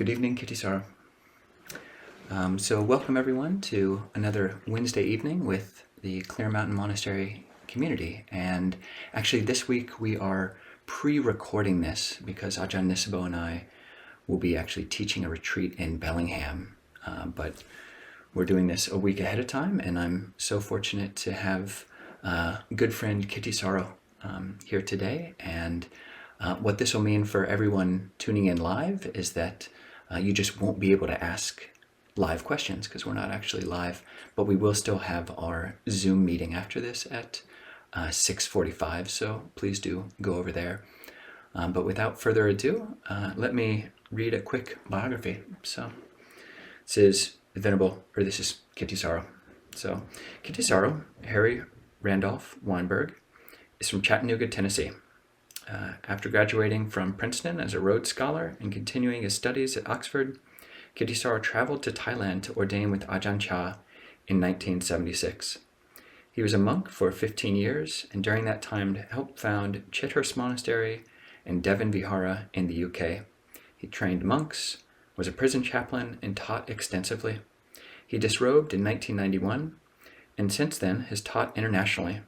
Good evening, Kittisaro. So welcome everyone to another Wednesday evening with the Clear Mountain Monastery community. And actually this week we are pre-recording this because Ajahn Nisabo and I will be actually teaching a retreat in Bellingham. But we're doing this a week ahead of time, and I'm so fortunate to have good friend Kittisaro here today. And what this will mean for everyone tuning in live is that you just won't be able to ask live questions because we're not actually live, but we will still have our Zoom meeting after this at 6:45, so please do go over there. But without further ado, let me read a quick biography. So this is Kittisaro. So Kittisaro, Harry Randolph Weinberg, is from Chattanooga, Tennessee. After graduating from Princeton as a Rhodes Scholar and continuing his studies at Oxford, Kittisaro traveled to Thailand to ordain with Ajahn Chah in 1976. He was a monk for 15 years, and during that time helped found Chithurst Monastery and Devon Vihara in the UK. He trained monks, was a prison chaplain, and taught extensively. He disrobed in 1991, and since then has taught internationally.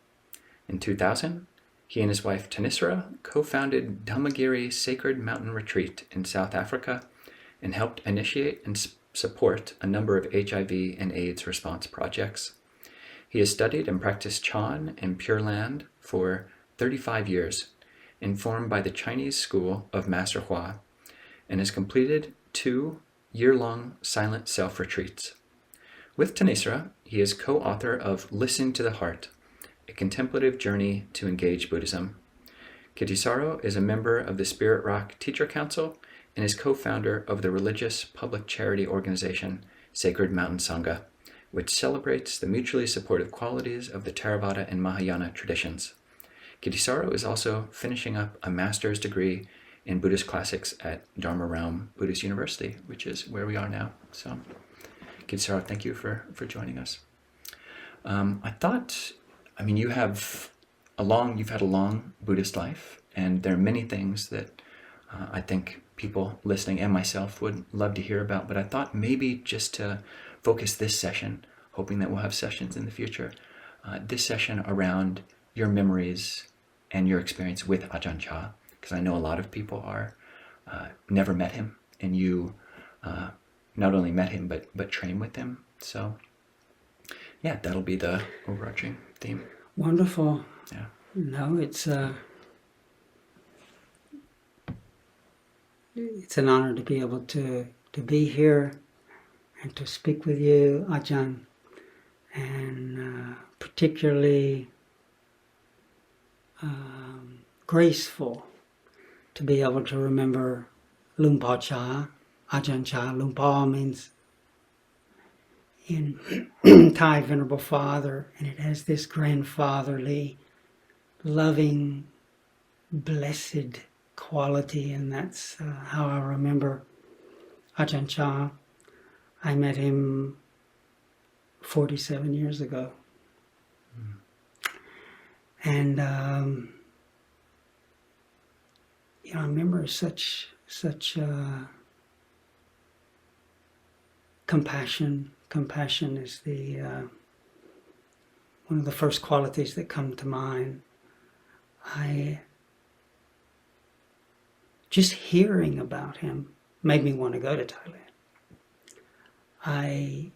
In 2000, he and his wife Thanissarā co-founded Dharmagiri Sacred Mountain Retreat in South Africa and helped initiate and support a number of HIV and AIDS response projects. He has studied and practiced Chan in Pure Land for 35 years, informed by the Chinese school of Master Hua, and has completed 2 year-long silent self-retreats. With Thanissarā, he is co-author of Listen to the Heart, a Contemplative Journey to Engaged Buddhism. Kittisaro is a member of the Spirit Rock Teacher Council and is co-founder of the religious public charity organization Sacred Mountain Sangha, which celebrates the mutually supportive qualities of the Theravāda and Mahāyāna Traditions. Kittisaro is also finishing up a master's degree in Buddhist Classics at Dharma Realm Buddhist University, which is where we are now. So, Kittisaro, thank you for joining us. You've had a long Buddhist life, and there are many things that I think people listening and myself would love to hear about, but I thought maybe just to focus this session, hoping that we'll have sessions in the future, this session around your memories and your experience with Ajahn Chah, because I know a lot of people are never met him, and you not only met him, but train with him. So yeah, that'll be the overarching theme. Wonderful. Yeah. No, it's an honor to be able to be here and to speak with you, Ajahn, and particularly graceful to be able to remember Lumpā Chah, Ajahn Chah. Lumpā means in Thai Venerable Father, and it has this grandfatherly, loving, blessed quality, and that's how I remember Ajahn Chah. I met him 47 years ago. And I remember such compassion. Compassion is one of the first qualities that come to mind. Just hearing about him made me want to go to Thailand. I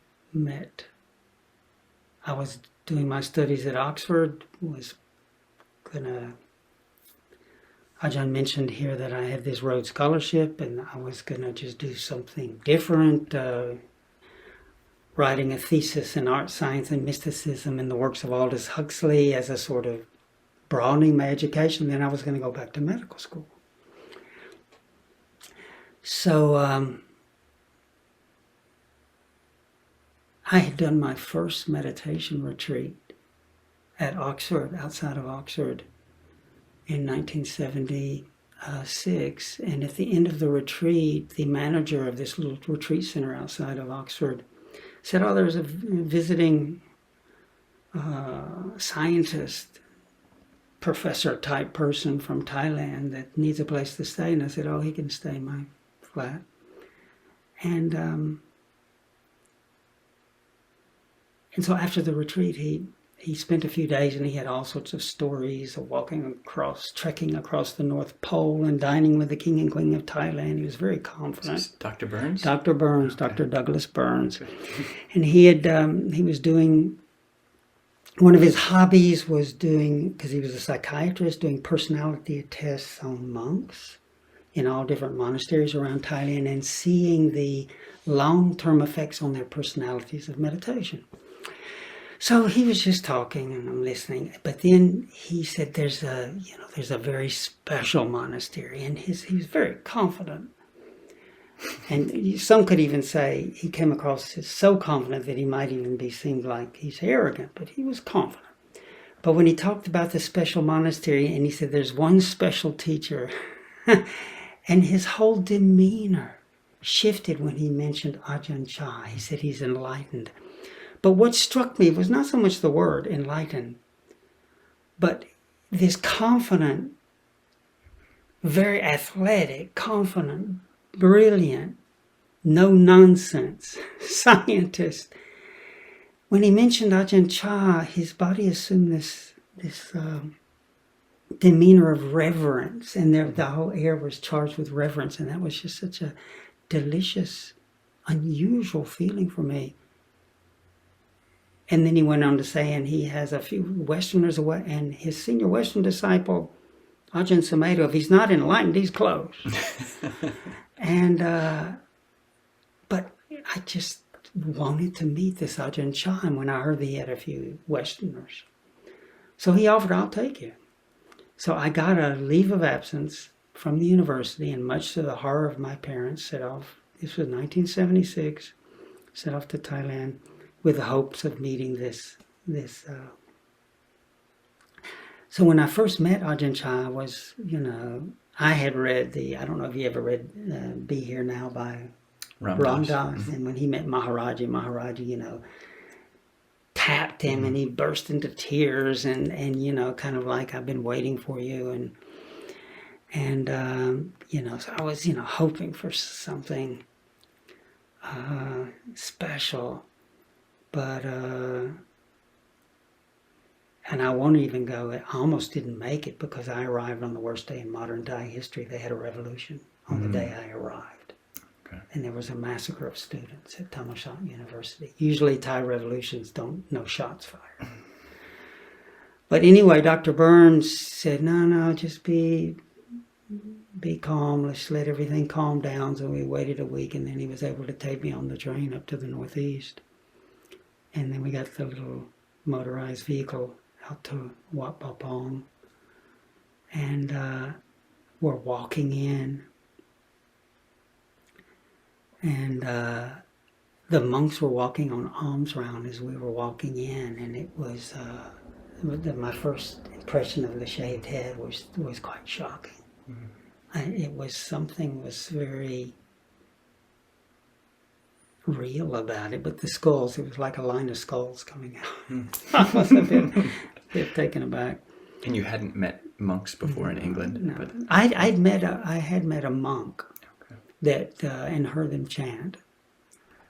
was doing my studies at Oxford, Ajahn mentioned here that I had this Rhodes Scholarship, and I was gonna just do something different, writing a thesis in art, science, and mysticism in the works of Aldous Huxley as a sort of broadening my education. Then I was going to go back to medical school. So I had done my first meditation retreat at Oxford, outside of Oxford, in 1976. And at the end of the retreat, the manager of this little retreat center outside of Oxford said, "Oh, there's a visiting scientist, professor type person from Thailand that needs a place to stay." And I said, "Oh, he can stay in my flat." And so after the retreat, he spent a few days, and he had all sorts of stories of trekking across the North Pole and dining with the King and Queen of Thailand. He was very confident. Dr. Burns? Dr. Burns, Okay. Dr. Douglas Burns. And he was doing, one of his hobbies was doing, because he was a psychiatrist, doing personality tests on monks in all different monasteries around Thailand and seeing the long-term effects on their personalities of meditation. So he was just talking and I'm listening, but then he said there's a very special monastery, and he was very confident. And some could even say he came across as so confident that he might even seemed like he's arrogant, but he was confident. But when he talked about the special monastery, and he said there's one special teacher, and his whole demeanor shifted when he mentioned Ajahn Chah. He said he's enlightened. But what struck me was not so much the word enlightened, but this confident, very athletic, confident, brilliant, no-nonsense scientist. When he mentioned Ajahn Chah, his body assumed this demeanor of reverence, and the whole air was charged with reverence, and that was just such a delicious, unusual feeling for me. And then he went on to say, and he has a few Westerners away, and his senior Western disciple, Ajahn Sumedho, if he's not enlightened, he's close. And, but I just wanted to meet this Ajahn Chah, and when I heard that he had a few Westerners. So he offered, I'll take you. So I got a leave of absence from the university, and much to the horror of my parents, set off, this was 1976, set off to Thailand, with the hopes of meeting this. So when I first met Ajahn Chah, I had read I don't know if you ever read Be Here Now by Ram Dass. Mm-hmm. And when he met Maharaji, tapped him, mm-hmm. and he burst into tears and kind of like, I've been waiting for you. And so I was, hoping for something special. But, and I won't even go, I almost didn't make it because I arrived on the worst day in modern Thai history. They had a revolution on the day I arrived. Okay. And there was a massacre of students at Thammasat University. Usually Thai revolutions no shots fired. But anyway, Dr. Burns said, no, just be calm. Let's let everything calm down. So we waited a week, and then he was able to take me on the train up to the Northeast. And then we got the little motorized vehicle out to Wat Pah, and we're walking in, and the monks were walking on alms round as we were walking in, and it was my first impression of the shaved head was quite shocking. Mm-hmm. It was something was very real about it, but the skulls, it was like a line of skulls coming out. I was a bit taken aback. And you hadn't met monks before in England? No. But I had met a monk, okay. that and heard them chant.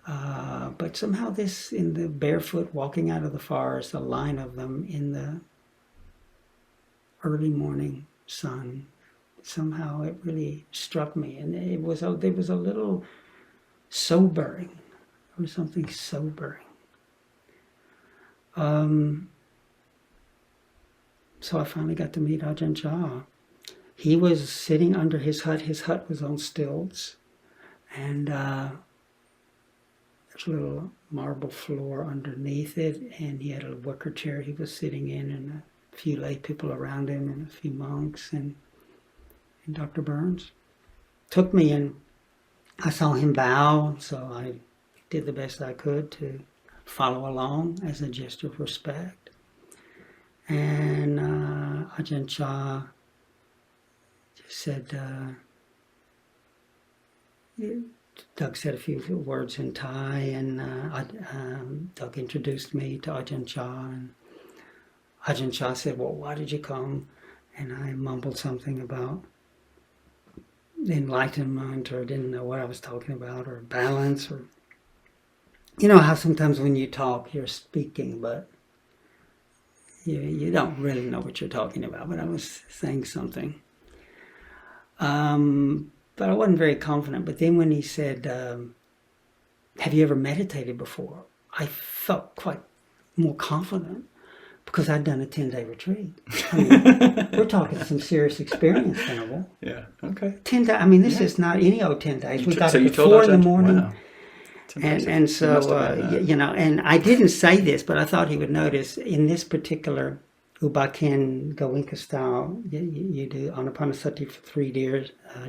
But somehow this, in the barefoot walking out of the forest, a line of them in the early morning sun, somehow it really struck me, and there was a little sobering. There was something sobering. So I finally got to meet Ajahn Chah. He was sitting under his hut. His hut was on stilts, and there's a little marble floor underneath it, and he had a wicker chair he was sitting in, and a few lay people around him, and a few monks, and Dr. Burns took me, and I saw him bow, so I did the best I could to follow along as a gesture of respect. And Ajahn Chah just said, Doug said a few words in Thai, and Doug introduced me to Ajahn Chah, and Ajahn Chah said, well, why did you come? And I mumbled something about enlightenment, or didn't know what I was talking about, or balance, or you know how sometimes when you talk, you're speaking, but you don't really know what you're talking about. But I was saying something. But I wasn't very confident. But then when he said, have you ever meditated before? I felt quite more confident because I'd done a 10-day retreat. I mean, we're talking some serious experience, Venerable. Yeah, okay. 10 days. I mean, this is not any old 10 days. We got so up you at told 4 in the Ajahn- morning. Wow. And so, you know, and I didn't say this, but I thought he would notice in this particular Ubaken Goenka style, you do Anapanasati for 3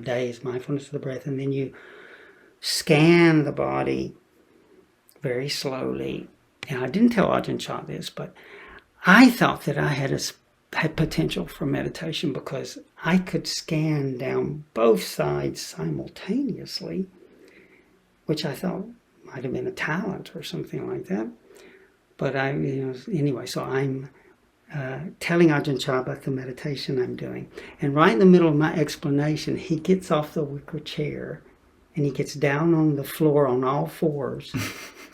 days, mindfulness of the breath, and then you scan the body very slowly. And I didn't tell Ajahn Chah this, but I thought that I had potential for meditation because I could scan down both sides simultaneously, which I thought might have been a talent or something like that. But anyway, so I'm telling Ajahn Chah about the meditation I'm doing. And right in the middle of my explanation, he gets off the wicker chair and he gets down on the floor on all fours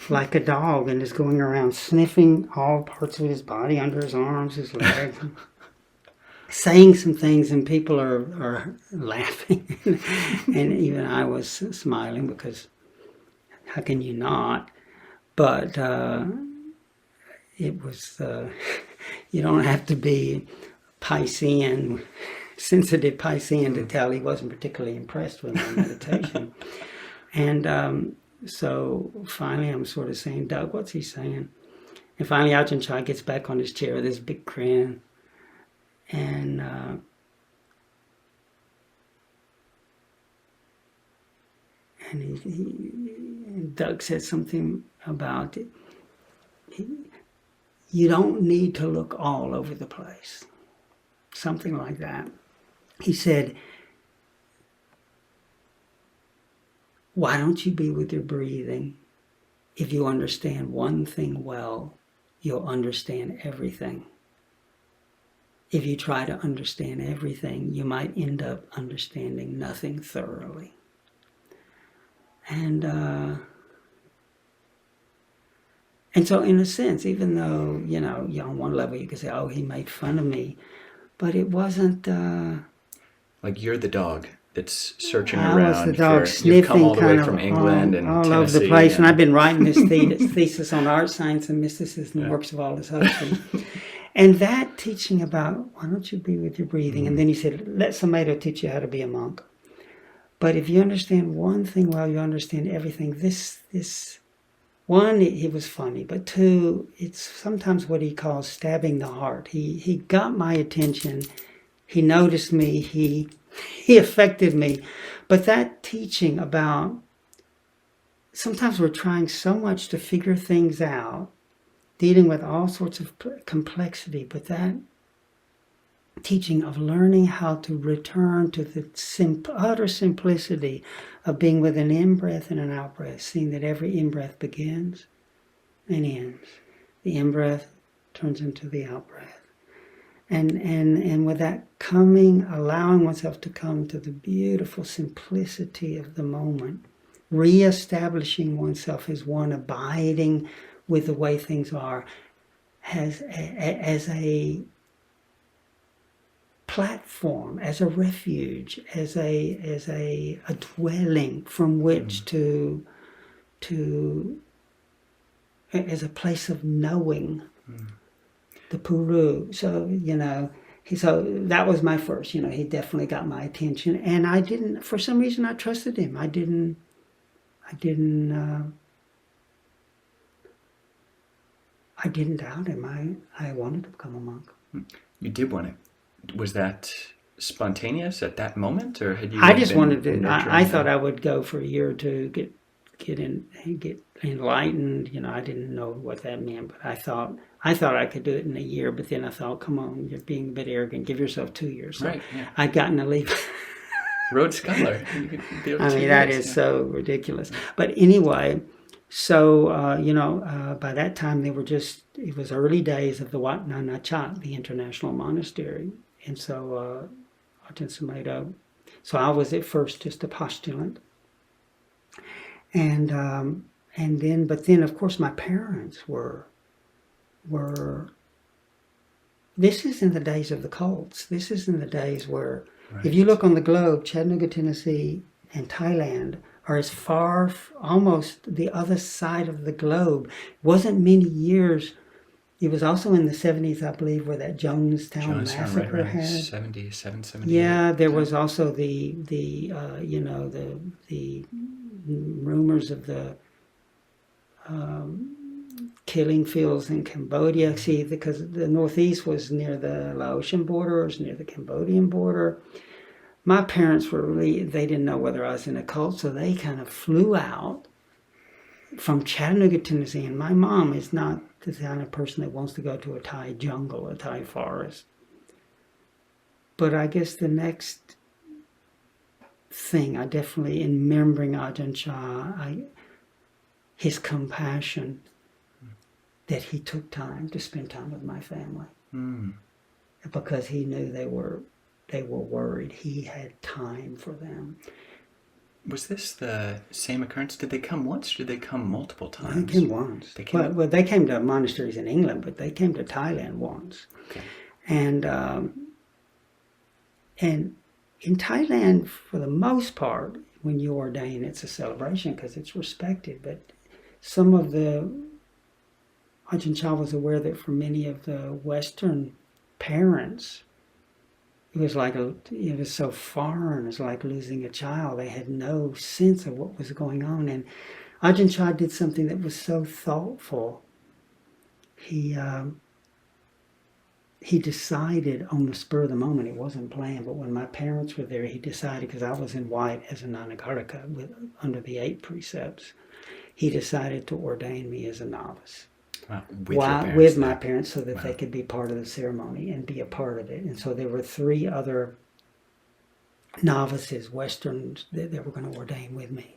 like a dog and is going around sniffing all parts of his body, under his arms, his legs, saying some things, and people are laughing. And even I was smiling because how can you not? But it was, you don't have to be Piscean, sensitive Piscean to tell he wasn't particularly impressed with my meditation. And so finally I'm sort of saying, Doug, what's he saying? And finally Ajahn Chah gets back on his chair with this big grin. And and Doug said something about it. You don't need to look all over the place. Something like that. He said, why don't you be with your breathing? If you understand one thing well, you'll understand everything. If you try to understand everything, you might end up understanding nothing thoroughly. And so in a sense, even though, you know, on one level you could say, oh, he made fun of me, but it wasn't... like you're the dog that's searching I around. was the dog sniffing you've come all the way kind from of England and all Tennessee. over the place. And I've been writing this thesis on art science and mysticism, and works of Aldous Huxley. And that teaching about, why don't you be with your breathing? And then he said, let somebody teach you how to be a monk. But if you understand one thing well, you understand everything. This one, it was funny, but two, it's sometimes what he calls stabbing the heart. He got my attention. He noticed me. He affected me. But that teaching about, sometimes we're trying so much to figure things out, dealing with all sorts of complexity, but that teaching of learning how to return to the utter simplicity of being with an in-breath and an out-breath, seeing that every in-breath begins and ends. The in-breath turns into the out-breath. And with that coming, allowing oneself to come to the beautiful simplicity of the moment, re-establishing oneself as one abiding with the way things are, as a platform, as a refuge, as a dwelling from which to as a place of knowing, the Puru. So, you know, so that was my first, you know, he definitely got my attention, and I didn't, for some reason I trusted him. I didn't doubt him. I wanted to become a monk. You did want it. Was that spontaneous at that moment, or had you? I just wanted to. I thought I would go for a year or two, get enlightened. You know, I didn't know what that meant, but I thought I could do it in a year. But then I thought, come on, you're being a bit arrogant. Give yourself 2 years. So right. Yeah. I'd gotten to leave. Rhodes Scholar. You could be able I to mean, do that this, is so ridiculous. But anyway, so, you know, by that time it was early days of the Wat Nana Chat, the international monastery. And so Ajahn Sumedho So I was at first just a postulant. And then of course my parents were, this is in the days of the cults. This is in the days where, Right. if you look on the globe, Chattanooga, Tennessee and Thailand are as far, almost the other side of the globe. It wasn't many years. It was also in the 70s, I believe, where that Jonestown massacre right. had. 77, 78. Yeah, there was also the rumors of the killing fields in Cambodia. See, because the Northeast was near the Laotian border, it was near the Cambodian border. My parents were really, they didn't know whether I was in a cult, so they kind of flew out from Chattanooga, Tennessee. And my mom is not the kind of person that wants to go to a Thai jungle, a Thai forest. But I guess the next thing, I definitely, in remembering Ajahn Chah, his compassion, that he took time to spend time with my family. Because he knew they were worried. He had time for them. Was this the same occurrence? Did they come once or did they come multiple times? They came once. Well, they came to monasteries in England, but they came to Thailand once. Okay. And in Thailand, for the most part, when you ordain, it's a celebration because it's respected. But some of the Ajahn Chah was aware that for many of the Western parents, it was so foreign. It's like losing a child. They had no sense of what was going on. And Ajahn Chah did something that was so thoughtful. He decided on the spur of the moment. It wasn't planned, but when my parents were there, he decided, because I was in white as a Nanagarika under the 8 precepts, he decided to ordain me as a novice. Wow. With my parents, so that they could be part of the ceremony and be a part of it. And so there were 3 other novices, Westerns, that were going to ordain with me.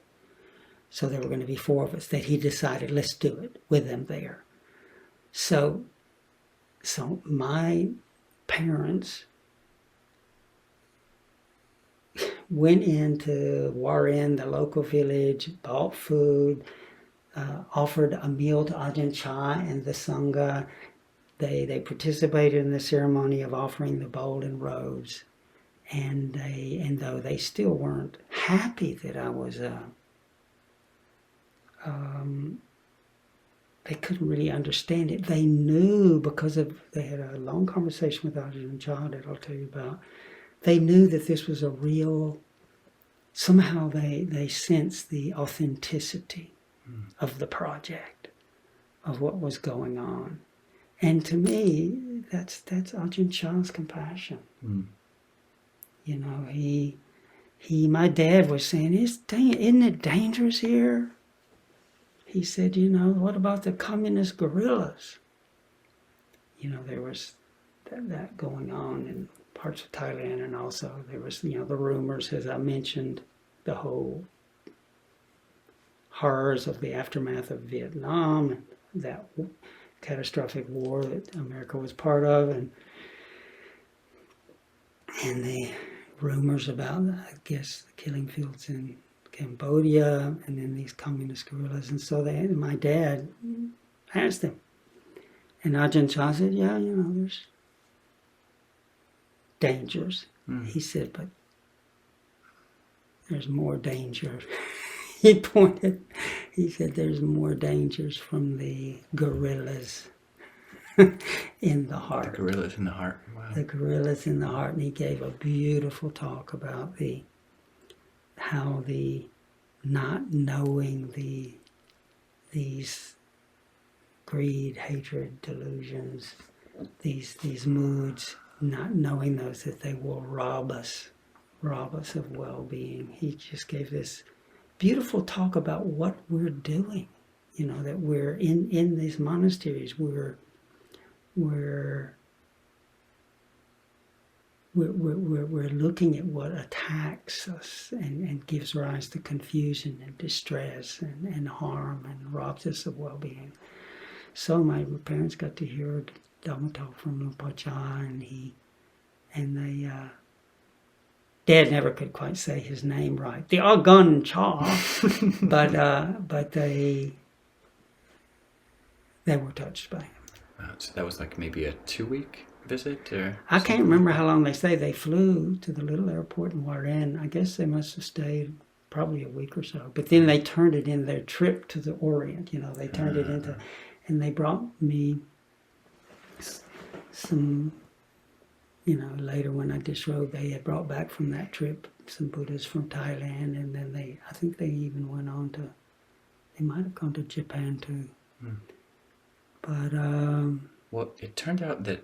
So there were going to be 4 of us that he decided, let's do it with them there. So my parents went into Warren, the local village, bought food, offered a meal to Ajahn Chah and the Sangha. They participated in the ceremony of offering the bowl and robes. And though they still weren't happy that I was they couldn't really understand it. They knew, because they had a long conversation with Ajahn Chah that I'll tell you about. They knew that this was a real, somehow they sensed the authenticity of the project, of what was going on. And to me, that's Ajahn Chah's compassion. You know, my dad was saying, isn't it dangerous here? He said, what about the communist guerrillas? There was that going on in parts of Thailand, and also there was, the rumors, as I mentioned, the whole horrors of the aftermath of Vietnam, and that catastrophic war that America was part of, and the rumors about, I guess, the killing fields in Cambodia, and then these communist guerrillas. And so my dad asked him, and Ajahn Chah said, yeah, there's dangers. He said, but there's more danger. He said, there's more dangers from the guerrillas in the heart. The gorillas in the heart. Wow. The gorillas in the heart. And he gave a beautiful talk about how the not knowing these greed, hatred, delusions, these moods, not knowing those, that they will rob us of well-being. He just gave this beautiful talk about what we're doing, that we're in these monasteries, we're looking at what attacks us and gives rise to confusion and distress and harm and robs us of well-being. So my parents got to hear Dhamma talk from Luang Por Chah, and they Dad never could quite say his name right. The Ajahn Chah, but they were touched by him. So that was like maybe a 2-week visit, or I can't remember how long they stayed. They flew to the little airport in Warren. I guess they must have stayed probably a week or so. But then they turned it in their trip to the Orient. They turned it into, and they brought me some. Later when I disrobed, they had brought back from that trip some Buddhas from Thailand, and then I think they even went on to, they might have gone to Japan too. But well, it turned out that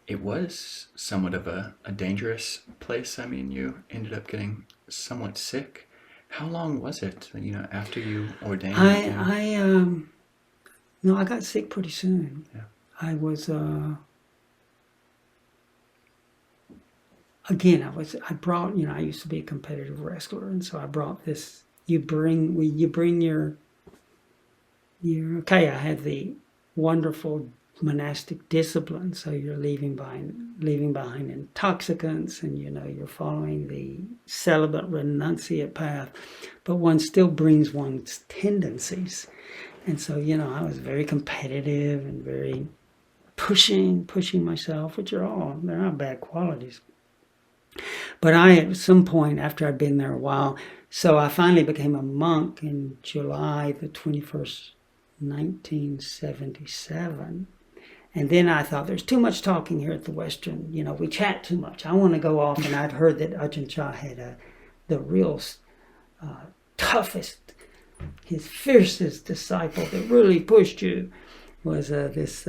it was somewhat of a dangerous place. I mean, you ended up getting somewhat sick. How long was it, after you ordained? No, I got sick pretty soon. Yeah. I was, again, I brought, I used to be a competitive wrestler, and so I brought this, you bring your, okay, I had the wonderful monastic discipline, so you're leaving behind intoxicants, and you're following the celibate renunciate path, but one still brings one's tendencies. And so, I was very competitive and very pushing myself, which they're not bad qualities. But at some point, after I'd been there a while, so I finally became a monk in July the 21st, 1977. And then I thought, there's too much talking here at the Western, we chat too much. I want to go off. And I'd heard that Ajahn Chah had the real toughest, his fiercest disciple that really pushed you was this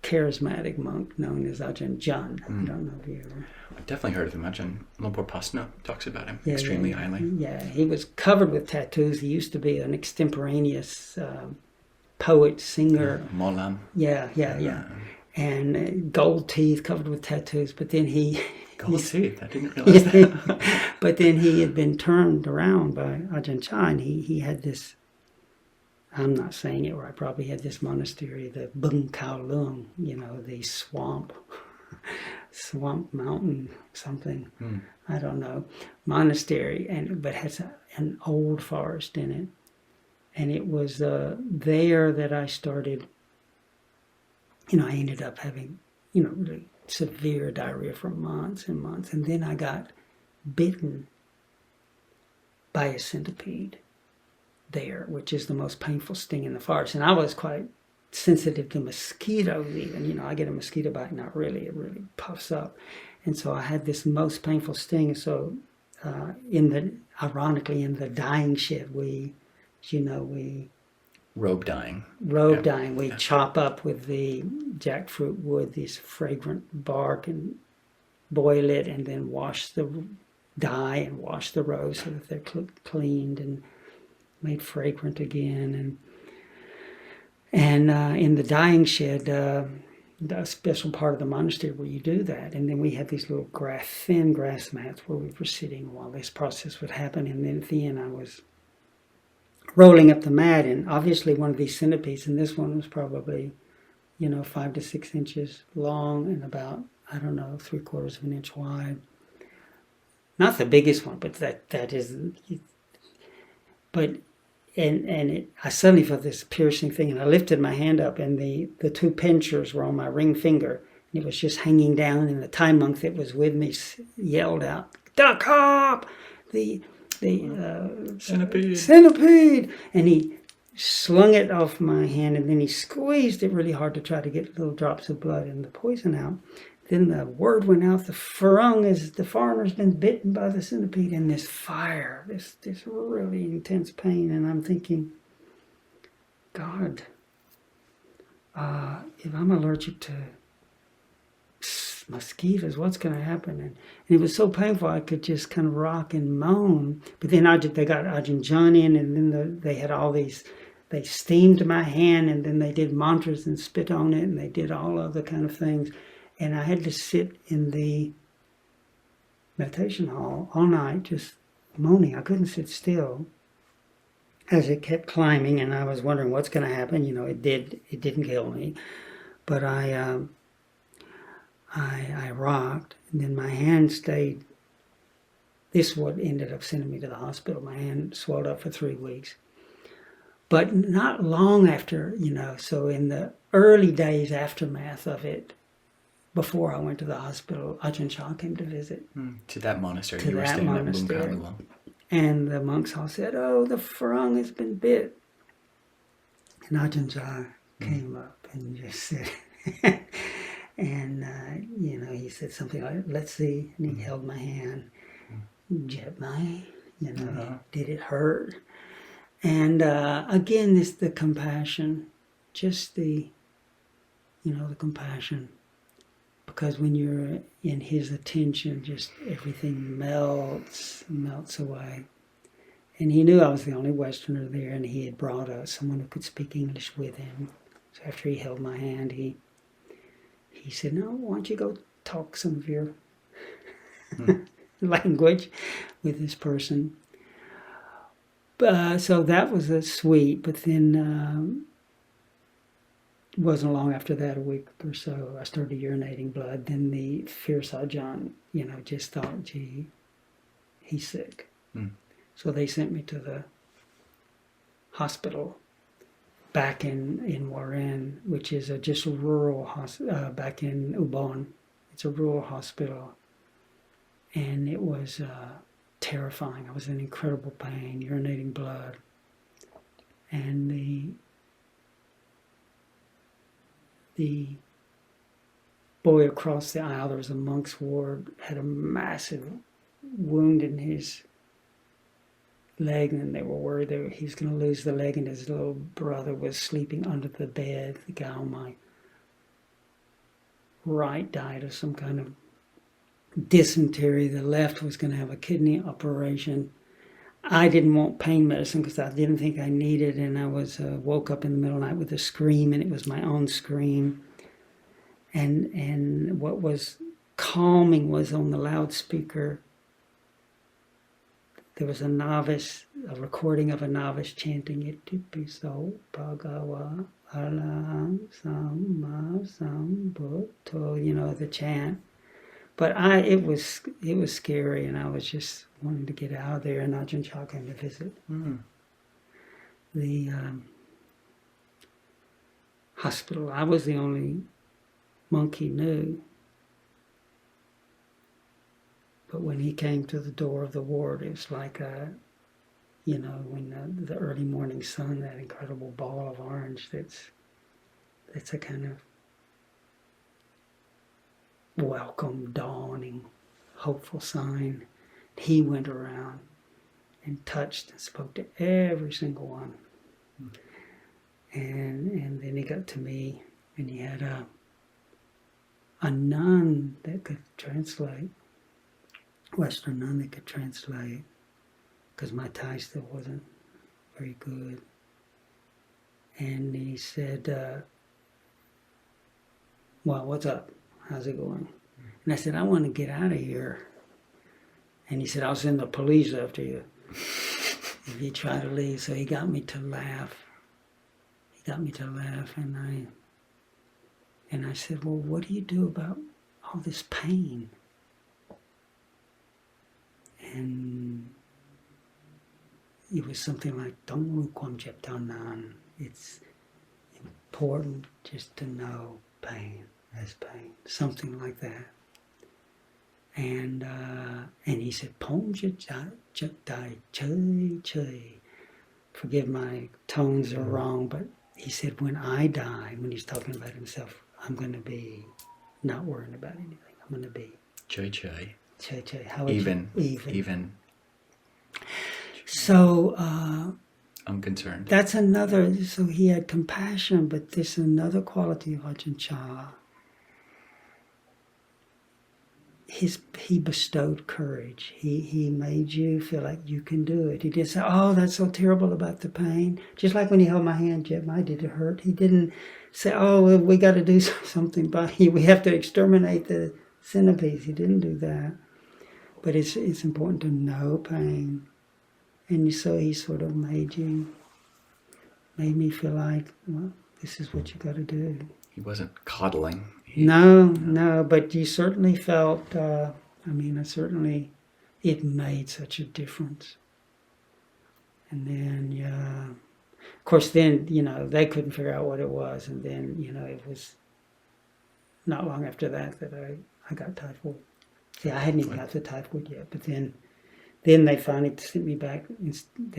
charismatic monk known as Ajahn Chah. I don't know if you ever... I've definitely heard of him. Ajahn Rinpoche talks about him extremely highly. Yeah, he was covered with tattoos. He used to be an extemporaneous poet, singer. Molam. Yeah. And gold teeth covered with tattoos. But then Gold teeth? I didn't realize that. But then he had been turned around by Ajahn Chah, and he had this, I'm not saying it right, probably had this monastery, the Bung Khao Lung, the swamp mountain something, I don't know, monastery, but has an old forest in it. And it was there that I started, I ended up having, really severe diarrhea for months and months. And then I got bitten by a centipede there, which is the most painful sting in the forest. And I was quite sensitive to mosquitoes even. I get a mosquito bite, not really, it really puffs up. And so I had this most painful sting. So ironically, in the dying shed, we robe dyeing. We chop up with the jackfruit wood, this fragrant bark, and boil it, and then wash the dye and wash the robes so that they're cleaned and made fragrant again. And in the dyeing shed, a special part of the monastery where you do that. And then we had these little thin grass mats where we were sitting while this process would happen. And then at the end, I was rolling up the mat, and obviously one of these centipedes, and this one was probably, 5 to 6 inches long and about, 3/4 of an inch wide. Not the biggest one, but that is, but, I suddenly felt this piercing thing, and I lifted my hand up, and the 2 pincers were on my ring finger, and it was just hanging down, and the Thai monk that was with me yelled out, "Duck up! The centipede!" And he slung it off my hand, and then he squeezed it really hard to try to get little drops of blood and the poison out. Then the word went out, the foreigner's been bitten by the centipede, and this fire, this really intense pain. And I'm thinking, God, if I'm allergic to mosquitoes, what's going to happen? And it was so painful, I could just kind of rock and moan. But then they got Ajahn Chah in, and then they had all these, they steamed my hand, and then they did mantras and spit on it, and they did all other kind of things. And I had to sit in the meditation hall all night just moaning. I couldn't sit still as it kept climbing, and I was wondering what's going to happen. It didn't kill me. But I I rocked, and then my hand stayed. This is what ended up sending me to the hospital. My hand swelled up for 3 weeks. But not long after, so in the early days aftermath of it, before I went to the hospital, Ajahn Chah came to visit. To that monastery. To you were that staying monastery. at Bungalow. And the monks all said, "Oh, the frong has been bit." And Ajahn Chah came up and just said, and, he said something like, "Let's see." And he held my hand. Jet my, did it hurt? And again, the compassion, just the compassion. Because when you're in his attention, just everything melts away. And he knew I was the only Westerner there, and he had brought someone who could speak English with him. So after he held my hand, he said, "No, why don't you go talk some of your language with this person." So that was sweet, but then it wasn't long after that, a week or so, I started urinating blood. Then the fierce Ajahn, just thought, gee, he's sick. So they sent me to the hospital back in Warren, which is just a rural hospital, back in Ubon. It's a rural hospital. And it was terrifying. I was in incredible pain, urinating blood. And the boy across the aisle, there was a monk's ward, had a massive wound in his leg, and they were worried that he was going to lose the leg, and his little brother was sleeping under the bed. The guy on my right died of some kind of dysentery. The left was going to have a kidney operation. I didn't want pain medicine because I didn't think I needed, and I was woke up in the middle of the night with a scream, and it was my own scream. And what was calming was on the loudspeaker, there was a recording of a novice chanting Ittipiso Bhagava Arahant Samma Sambuddho, the chant. But it was scary, and I was just wanting to get out of there, and Ajahn Chah came to visit. The hospital, I was the only monk he knew. But when he came to the door of the ward, it was like when the early morning sun, that incredible ball of orange that's a kind of welcome, dawning, hopeful sign. He went around and touched and spoke to every single one. And then he got to me, and he had a nun that could translate, Western nun that could translate, because my Thai still wasn't very good. And he said, "Well, what's up? How's it going?" And I said, "I want to get out of here." And he said, "I'll send the police after you if you try to leave." So he got me to laugh. And I said, "Well, what do you do about all this pain?" And it was something like, "Don't Kwam Jep Tanan." It's important just to know pain as pain, something like that. And he said, "Pom Dai Chai Chai." Forgive my tones are wrong, but he said, when I die, when he's talking about himself, I'm going to be not worrying about anything. I'm going to be Chai Chai. Chai Chai. How Even. So unconcerned. that's another. So he had compassion, but there's another quality of Ajahn Chah. He bestowed courage. He made you feel like you can do it. He didn't say, "Oh, that's so terrible about the pain." Just like when he held my hand, Jeb, did it hurt? He didn't say, "Oh, we got to do something about it. We have to exterminate the centipedes." He didn't do that. But it's important to know pain. And so he sort of made me feel like, well, this is what you got to do. He wasn't coddling. No, but you certainly felt, it made such a difference. And then, of course, then, they couldn't figure out what it was. And then, it was not long after that I got typhoid. See, I hadn't even got the typhoid yet, but then they finally sent me back.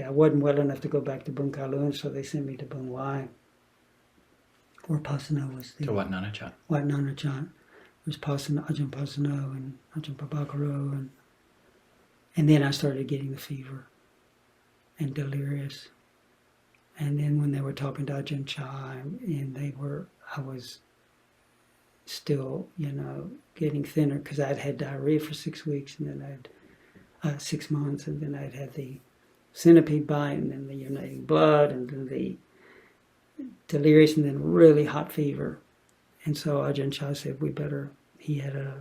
I wasn't well enough to go back to Bun Kowloon, so they sent me to Bun Wai, where Pasano was. To Wat Nana Chat. Wat Nana Chat. There's Ajahn Pasano and Ajahn Pabakaro, and then I started getting the fever and delirious. And then when they were talking to Ajahn Chah, I was still, getting thinner, because I'd had diarrhea for 6 weeks, and then I had 6 months, and then I'd had the centipede bite, and then the urinating blood, and then the delirious, and then really hot fever. And so Ajahn Chah said, he had a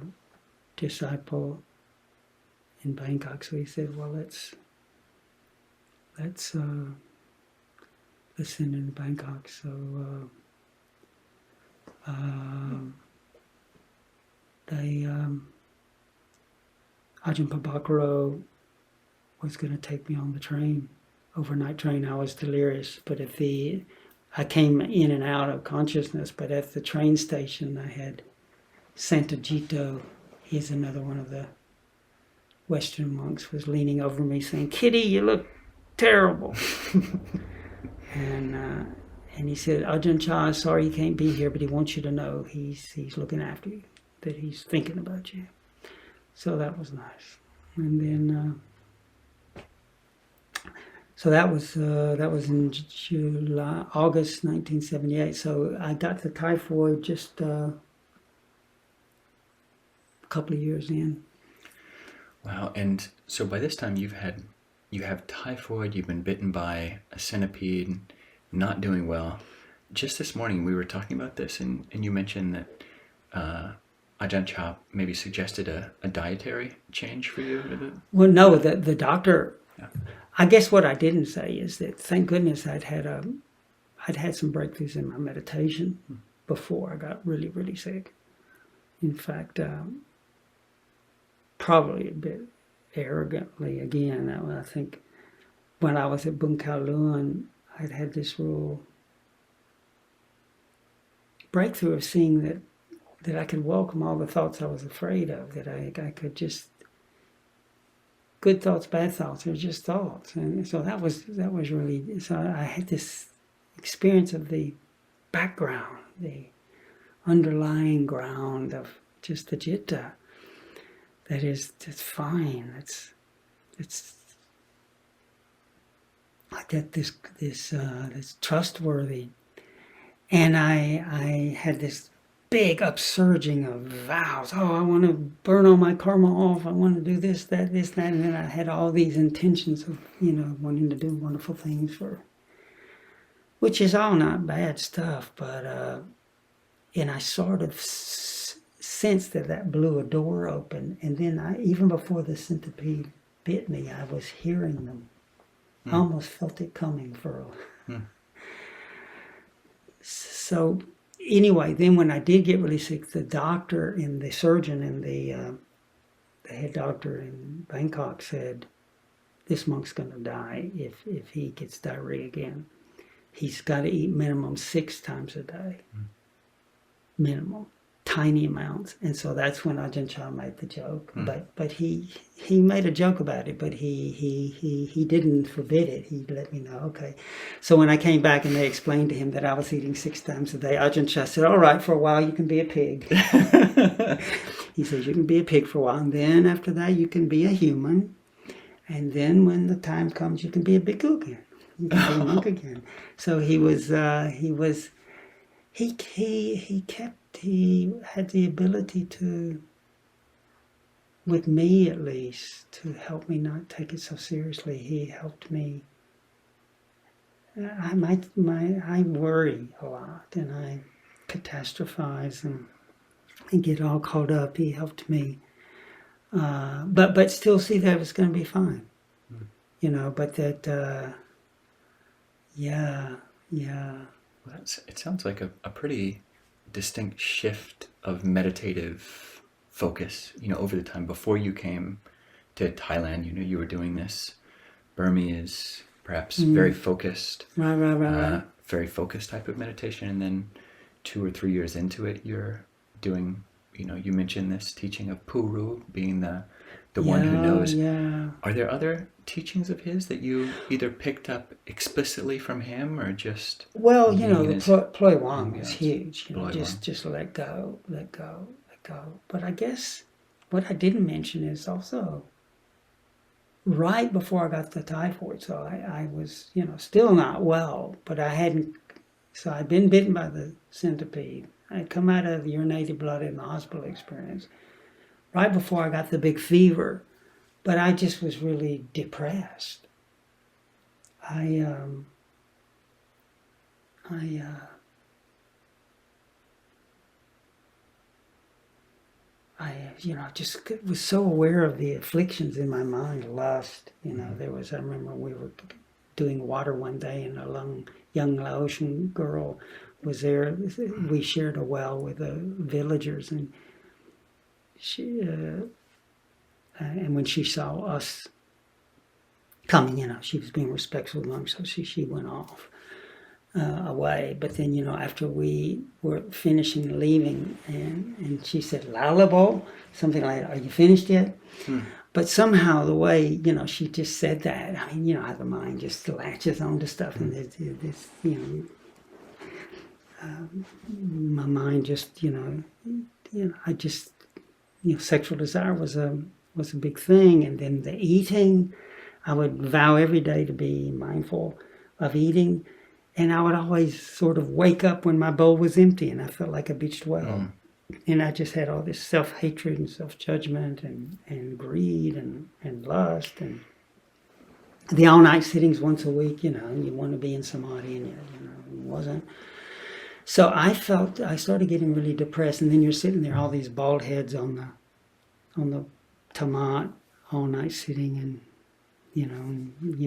disciple in Bangkok, so he said, well, let's send him to Bangkok. So Ajahn Pabakaro was going to take me on the train, overnight train. I was delirious, but I came in and out of consciousness, but at the train station I had Santa Jito, he's another one of the Western monks, was leaning over me saying, "Kitty, you look terrible." And he said, "Ajahn Chah, sorry you can't be here, but he wants you to know he's looking after you, that he's thinking about you." So that was nice. And then, so that was in August 1978. So I got the typhoid just a couple of years in. Wow. And so by this time you have typhoid, you've been bitten by a centipede, not doing well. Just this morning we were talking about this, and you mentioned that Ajahn Chah maybe suggested a dietary change for you. Well, no, the doctor. Yeah. I guess what I didn't say is that, thank goodness, I'd had some breakthroughs in my meditation before I got really, really sick. In fact, probably a bit arrogantly again, I think when I was at Bun Kowloon, I'd had this real breakthrough of seeing that I could welcome all the thoughts I was afraid of, that I could just, good thoughts, bad thoughts, they're just thoughts. And so that was really, so I had this experience of the background, the underlying ground of just the citta. That is, it's fine. It's like that. This trustworthy, and I had this big upsurging of vows. Oh, I want to burn all my karma off. I want to do this, that, and then I had all these intentions of wanting to do wonderful things which is all not bad stuff, but and I sort of sensed that blew a door open, and then even before the centipede bit me, I was hearing them. I almost felt it coming for a So anyway, then when I did get really sick, the doctor and the surgeon and the head doctor in Bangkok said, "This monk's going to die if he gets diarrhea again. He's got to eat minimum 6 times a day. Minimum. Tiny amounts." And so that's when Ajahn Chah made the joke. But he made a joke about it, but he didn't forbid it. He let me know, okay. So when I came back and they explained to him that I was eating 6 times a day, Ajahn Chah said, "All right, for a while you can be a pig." He says, "You can be a pig for a while, and then after that you can be a human. And then when the time comes, you can be a bhikkhu again. You can be a monk again." So he had the ability to, with me at least, to help me not take it so seriously. He helped me. I worry a lot, and I catastrophize and get all caught up. He helped me, but still see that it's going to be fine, But that, yeah. Well, it sounds like a pretty distinct shift of meditative focus, over the time before you came to Thailand? You were doing this Burmese, perhaps very focused, Right. very focused type of meditation, and then 2 or 3 years into it, you're doing, you mentioned this teaching of Puru being the one who knows. Yeah. Are there other teachings of his that you either picked up explicitly from him or just? Well, the Ploi Wang was huge. Ploi just let go. But I guess what I didn't mention is also right before I got the typhoid. So I was, still not well, but I hadn't. So I'd been bitten by the centipede. I'd come out of urinated blood in the hospital experience right before I got the big fever, but I just was really depressed. I just was so aware of the afflictions in my mind, lust. I remember we were doing water one day, and a young Laotian girl was there. We shared a well with the villagers, and she, and when she saw us coming, she was being respectful of monks, so she went off away. But then, after we were finishing leaving, and she said, "Lalabo," something like, "Are you finished yet?" But somehow the way, she just said that, how the mind just latches onto stuff, and this my mind just, I just, sexual desire was a big thing. And then the eating, I would vow every day to be mindful of eating. And I would always sort of wake up when my bowl was empty and I felt like a beached well. And I just had all this self-hatred and self-judgment and greed and lust. And the all-night sittings once a week, and you want to be in samadhi and it wasn't. So I started getting really depressed. And then you're sitting there, all these bald heads on the tamat, all-night sitting, and you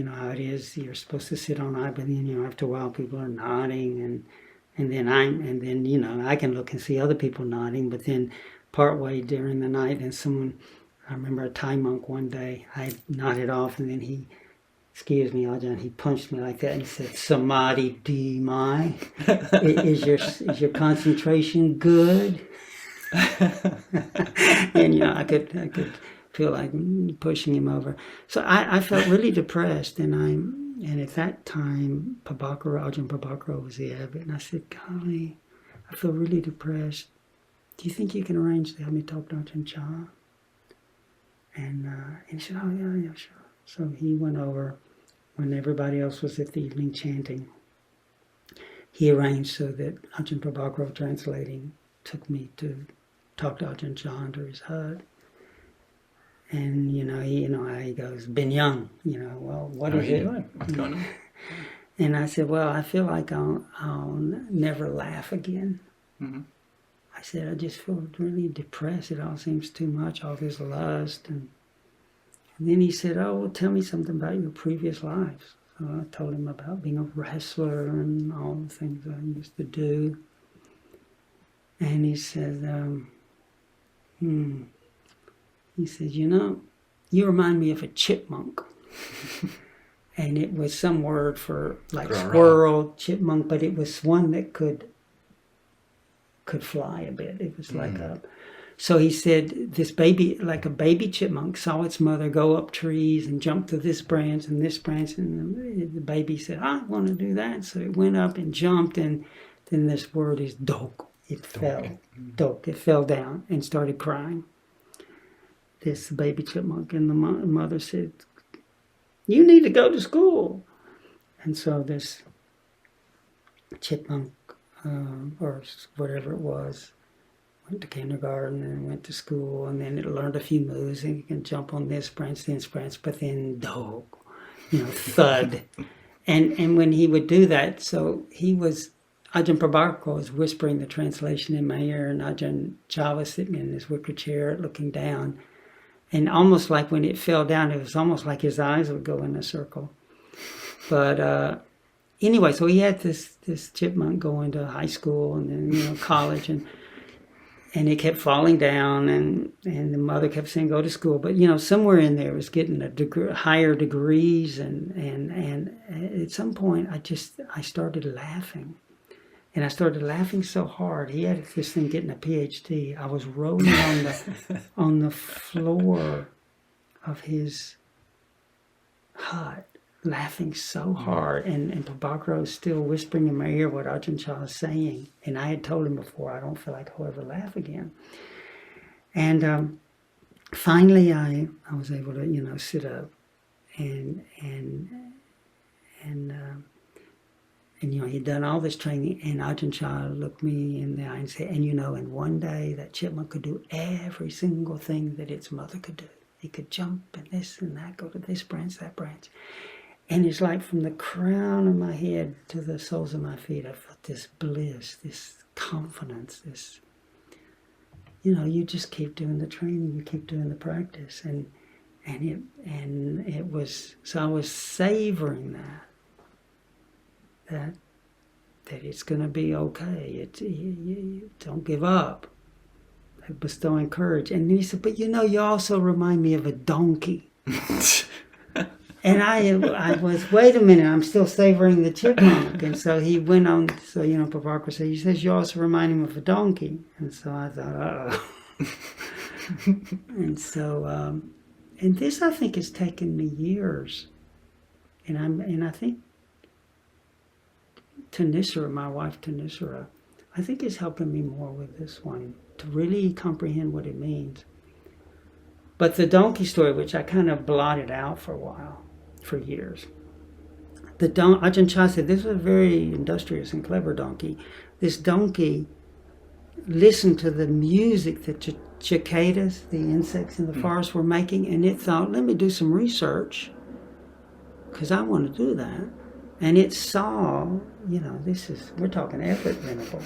know how it is. You're supposed to sit on eye, but then after a while people are nodding, and then I can look and see other people nodding, but then partway during the night, and I remember a Thai monk one day, I nodded off, and then he, excuse me, Ajahn, he punched me like that and he said, "Samadhi di mai, is your concentration good?" And I could feel like pushing him over. So I felt really depressed, and at that time, Ajahn Prabhakara was the abbot, and I said, "Golly, I feel really depressed. Do you think you can arrange to help me talk to Ajahn Chah?" And he said, "Oh yeah, sure." So he went over when everybody else was at the evening chanting. He arranged so that Ajahn Prabhakara, translating, took me to talk to Ajahn Chah under his hut. And he goes, "Been young, well, what are you doing? What's going on?" And I said, "Well, I feel like I'll never laugh again." Mm-hmm. I said, "I just feel really depressed. It all seems too much, all this lust." And then he said, "Oh, well, tell me something about your previous lives." So I told him about being a wrestler and all the things I used to do. And he said, He said, "You remind me of a chipmunk." And it was some word for like squirrel, chipmunk, but it was one that could fly a bit. It was like so he said, this baby, like a baby chipmunk, saw its mother go up trees and jump to this branch and this branch, and the baby said, "I want to do that." So it went up and jumped, and then this word is dok. It fell. Dok. It fell down and started crying. This baby chipmunk, and the mother said, "You need to go to school." And so this chipmunk, or whatever it was, went to kindergarten and went to school, and then it learned a few moves, and you can jump on this branch, but then dog, thud. And when he would do that, so Ajahn Prabhakara was whispering the translation in my ear, and Ajahn Chah was sitting in his wicker chair looking down. And almost like when it fell down, it was almost like his eyes would go in a circle. But anyway, so he had this chipmunk going to high school and then college, and and it kept falling down, and the mother kept saying, go to school. But, somewhere in there was getting higher degrees, and at some point I started laughing. And I started laughing so hard. He had this thing getting a PhD. I was rolling on the floor of his hut, laughing so hard. And Prabhakara was still whispering in my ear what Ajahn Chah was saying. And I had told him before, I don't feel like I'll ever laugh again. And finally I was able to, sit up and he'd done all this training, and Ajahn Chah looked me in the eye and said, and in one day that chipmunk could do every single thing that its mother could do. It could jump and this and that, go to this branch, that branch. And it's like from the crown of my head to the soles of my feet, I felt this bliss, this confidence, this, you just keep doing the training, you keep doing the practice. And it was, so I was savoring that it's going to be okay. You don't give up. Bestowing courage. And he said, but you also remind me of a donkey. And I was, wait a minute, I'm still savoring the chipmunk. And so he went on, so, Prabhakara said, he says, you also remind him of a donkey. And so I thought, uh-oh. And so, and this I think has taken me years. And I think Thanissarā, my wife Thanissarā, I think is helping me more with this one to really comprehend what it means. But the donkey story, which I kind of blotted out for a while, for years. Ajahn Chah said this was a very industrious and clever donkey. This donkey listened to the music that cicadas, the insects in the forest, were making, and it thought, let me do some research, because I want to do that. And it saw, we're talking effort venerable.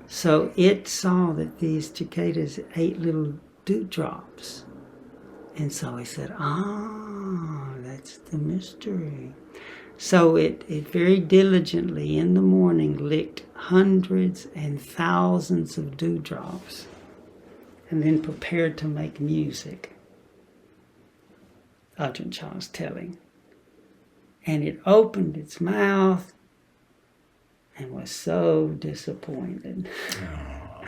So it saw that these cicadas ate little dewdrops. And so he said, that's the mystery. So it very diligently in the morning licked hundreds and thousands of dewdrops and then prepared to make music. Ajahn Chah's telling. And it opened its mouth and was so disappointed. Oh.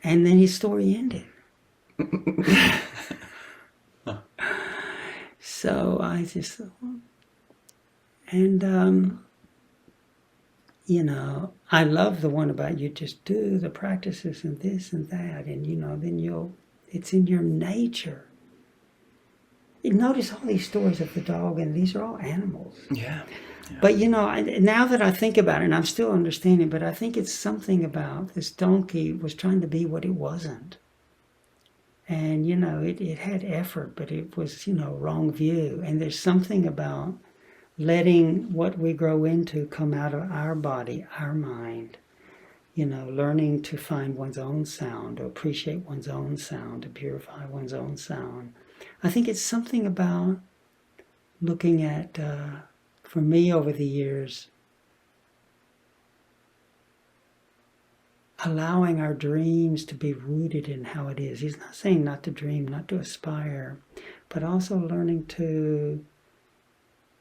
And then his story ended. So I just thought, and I love the one about you just do the practices and this and that, and then it's in your nature. You notice all these stories of the dog, and these are all animals. Yeah. But now that I think about it, and I'm still understanding, but I think it's something about this donkey was trying to be what it wasn't. And, it had effort, but it was, wrong view. And there's something about letting what we grow into come out of our body, our mind. Learning to find one's own sound, to appreciate one's own sound, to purify one's own sound. I think it's something about looking at, for me over the years, allowing our dreams to be rooted in how it is. He's not saying not to dream, not to aspire, but also learning to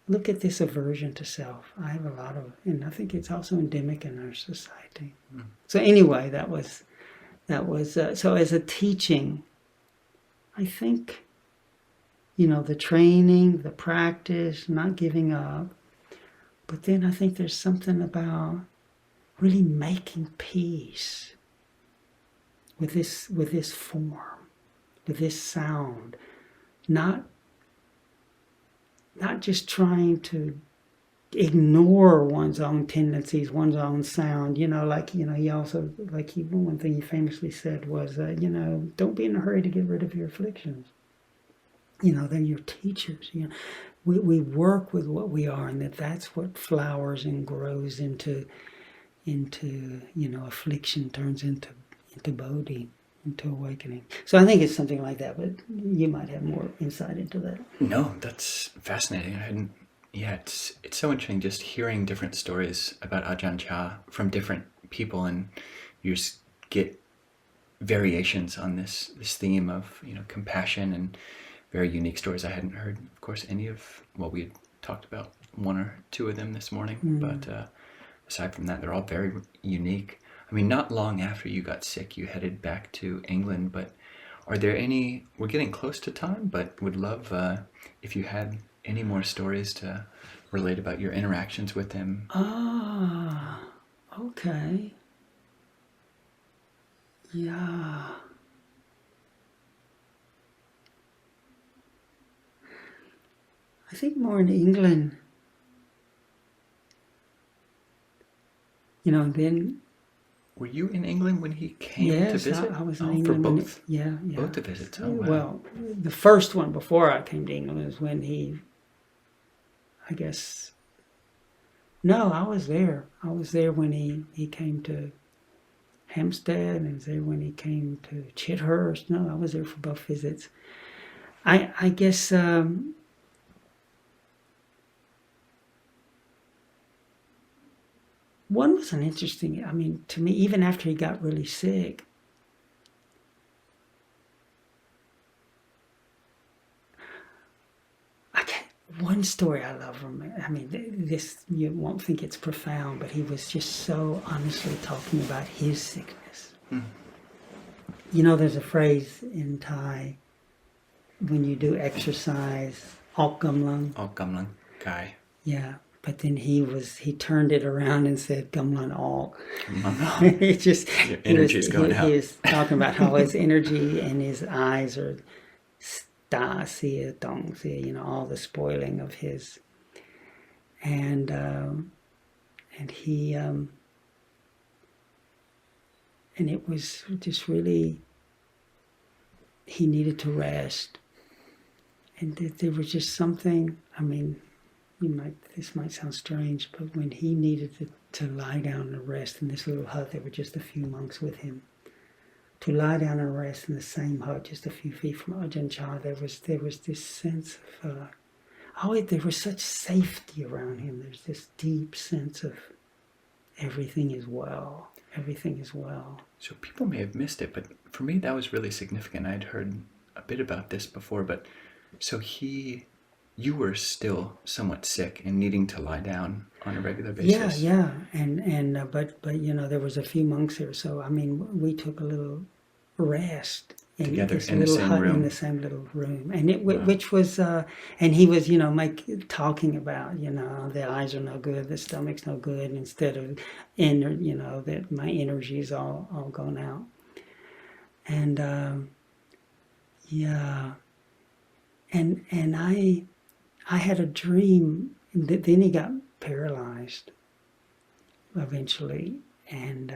look at this aversion to self. I have a lot of, and I think it's also endemic in our society. Mm. So anyway, that was so as a teaching, I think, the training, the practice, not giving up. But then I think there's something about really making peace with this form, with this sound, not just trying to ignore one's own tendencies, one's own sound. He also, one thing he famously said was, don't be in a hurry to get rid of your afflictions. They're your teachers. We work with what we are, and that's what flowers and grows into affliction turns into bodhi, into awakening. So I think it's something like that, but you might have more insight into that. No, that's fascinating. It's so interesting just hearing different stories about Ajahn Chah from different people, and you just get variations on this theme of, compassion, and very unique stories. I hadn't heard, of course, any of, well, we had talked about one or two of them this morning, but aside from that, they're all very unique. I mean, not long after you got sick, you headed back to England, but are there any, we're getting close to time, but would love if you had any more stories to relate about your interactions with him. Ah, okay. Yeah. I think more in England, then... Were you in England when he came to Yes, visit? I was in for England. both? Yeah. Both the visits, oh wow. Well, the first one before I came to England was when he, I guess... No, I was there. I was there when he came to Hampstead, and I was there when he came to Chithurst. No, I was there for both visits. I guess... one was an interesting, I mean, to me, even after he got really sick, one story I love from him, I mean, this, you won't think it's profound, but he was just so honestly talking about his sickness. There's a phrase in Thai, when you do exercise, "Ok Gamlang." Ok Gamlang, Kai. Yeah. But then he turned it around and said, "Gamlan all." It just, your energy's going out. He was talking about how his energy and his eyes are sta sia dong sia, all the spoiling of his, and he and it was just really, he needed to rest, and there was just something. I mean, this might sound strange, but when he needed to lie down and rest in this little hut, there were just a few monks with him. To lie down and rest in the same hut, just a few feet from Ajahn Chah, there was this sense of, there was such safety around him. There's this deep sense of everything is well. Everything is well. So people may have missed it, but for me that was really significant. I'd heard a bit about this before, but so you were still somewhat sick and needing to lie down on a regular basis. Yeah, but there was a few monks here, so I mean we took a little rest together this in little the same hut room. In the same little room, and which was and he was talking about the eyes are no good, the stomach's no good, instead of that my energy's all gone out, and and I had a dream that then he got paralyzed eventually, and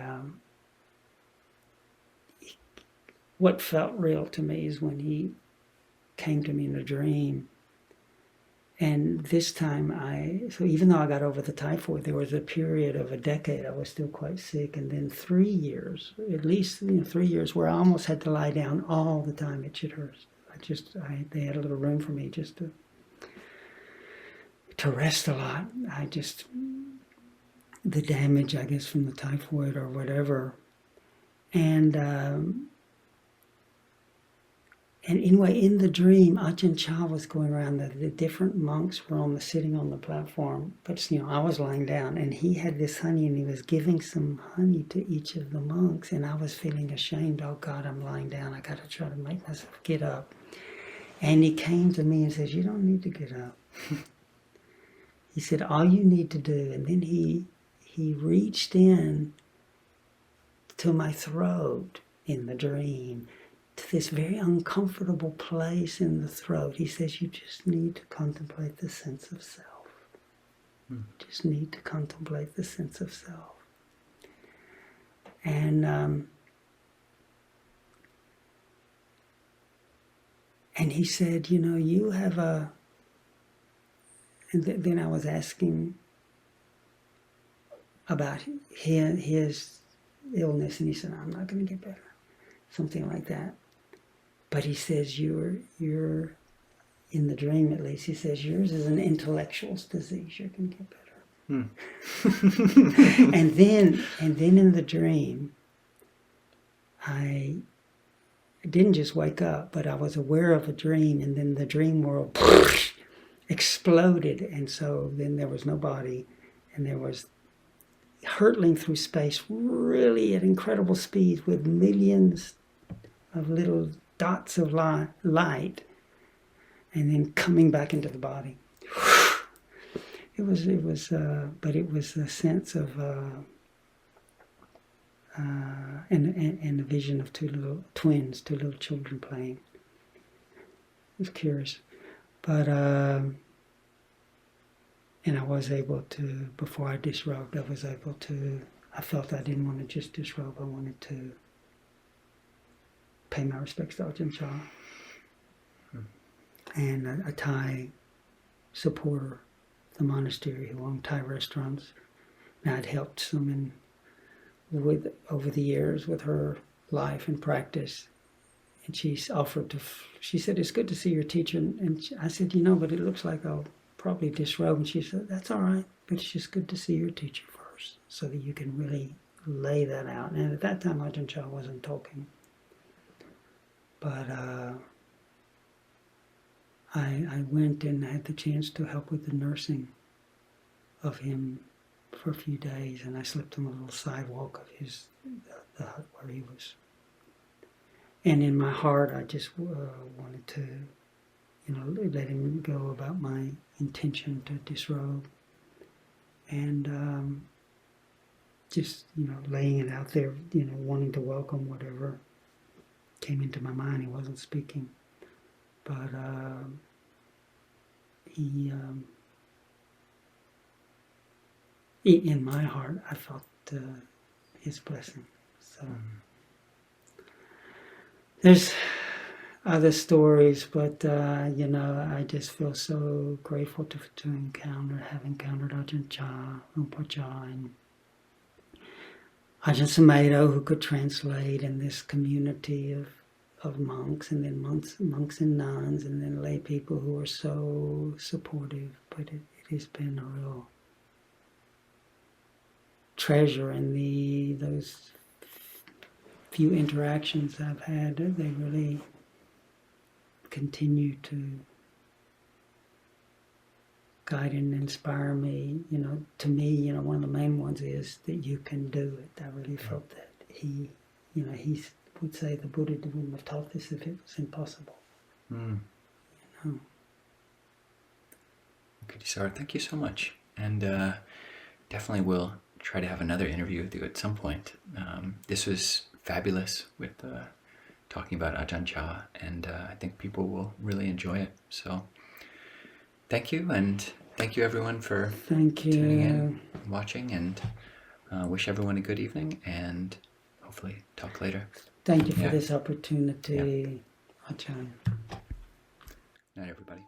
what felt real to me is when he came to me in a dream. And this time so even though I got over the typhoid, there was a period of a decade I was still quite sick, and then 3 years, at least 3 years, where I almost had to lie down all the time at Chithurst. They had a little room for me just to rest a lot. The damage, I guess, from the typhoid or whatever. And anyway, in the dream, Ajahn Chah was going around. The different monks were sitting on the platform, but I was lying down, and he had this honey, and he was giving some honey to each of the monks, and I was feeling ashamed. Oh God, I'm lying down. I got to try to make myself get up. And he came to me and says, "You don't need to get up." He said, "All you need to do," and then he reached in to my throat in the dream, to this very uncomfortable place in the throat. He says, "You just need to contemplate the sense of self. Just need to contemplate the sense of self." And he said, you have a... And then I was asking about his illness, and he said, "I'm not going to get better." Something like that. But he says, you're in the dream at least, he says, "Yours is an intellectual's disease. You're going to get better." And then in the dream, I didn't just wake up, but I was aware of a dream, and then the dream world exploded, and so then there was no body, and there was hurtling through space really at incredible speeds with millions of little dots of light, and then coming back into the body. It was, but it was a sense of, and a vision of two little children playing. It was curious, but and I was able to, before I disrobed, I felt I didn't want to just disrobe. I wanted to pay my respects to Ajahn Chah, and a Thai supporter, the monastery, who owned Thai restaurants. And I'd helped some over the years with her life and practice. And she offered to, she said, "It's good to see your teacher." And I said, "But it looks like I'll probably disrobe." And she said, "That's all right, but it's just good to see your teacher first, so that you can really lay that out." And at that time, Ajahn Chah wasn't talking. But I went and had the chance to help with the nursing of him for a few days, and I slept on the little sidewalk of the hut where he was. And in my heart, I just wanted to, let him go about my intention to disrobe, and just laying it out there, wanting to welcome whatever came into my mind. He wasn't speaking, but he, in my heart, I felt his blessing. So there's other stories, but I just feel so grateful to have encountered Ajahn Chah, Rinpoche, and Ajahn Sumedho, who could translate, in this community of monks, and then monks and nuns, and then lay people who are so supportive. But it has been a real treasure in those few interactions I've had. They really continue to guide and inspire me. To me, one of the main ones is that you can do it. I really felt that he would say the Buddha wouldn't have taught this if it was impossible. Kittisaro, thank you so much, and definitely will try to have another interview with you at some point. This was fabulous with talking about Ajahn Chah, and I think people will really enjoy it. So thank you, and thank you everyone for tuning in, watching, and wish everyone a good evening, and hopefully talk later. Thank you for this opportunity, Ajahn. Night, everybody.